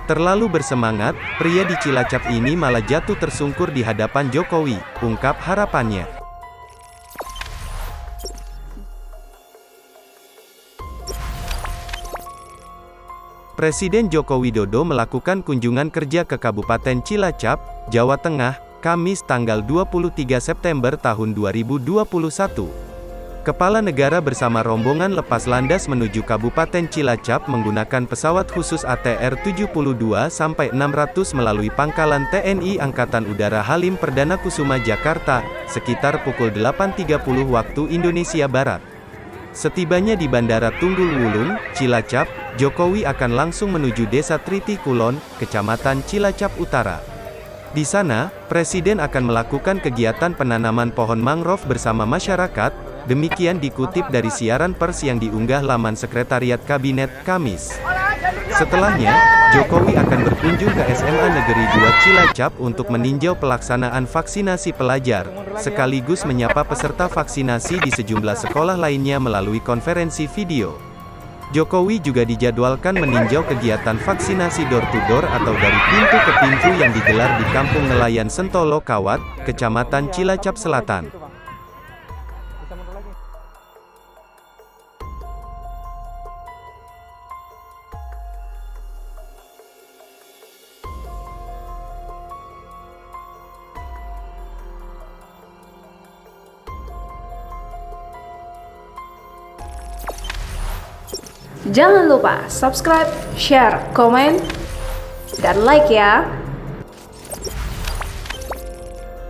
Terlalu bersemangat, pria di Cilacap ini malah jatuh tersungkur di hadapan Jokowi, ungkap harapannya. Presiden Joko Widodo melakukan kunjungan kerja ke Kabupaten Cilacap, Jawa Tengah, Kamis tanggal 23 September tahun 2021. Kepala negara bersama rombongan lepas landas menuju Kabupaten Cilacap menggunakan pesawat khusus ATR-72-600 melalui pangkalan TNI Angkatan Udara Halim Perdana Kusuma Jakarta, sekitar pukul 8.30 waktu Indonesia Barat. Setibanya di Bandara Tunggul Wulung, Cilacap, Jokowi akan langsung menuju Desa Triti Kulon, Kecamatan Cilacap Utara. Di sana, Presiden akan melakukan kegiatan penanaman pohon mangrove bersama masyarakat. Demikian dikutip dari siaran pers yang diunggah laman Sekretariat Kabinet, Kamis. Setelahnya, Jokowi akan berkunjung ke SMA Negeri 2 Cilacap untuk meninjau pelaksanaan vaksinasi pelajar, sekaligus menyapa peserta vaksinasi di sejumlah sekolah lainnya melalui konferensi video. Jokowi juga dijadwalkan meninjau kegiatan vaksinasi door-to-door atau dari pintu ke pintu yang digelar di Kampung Nelayan Sentolo Kawat, Kecamatan Cilacap Selatan. Jangan lupa subscribe, share, komen, dan like ya.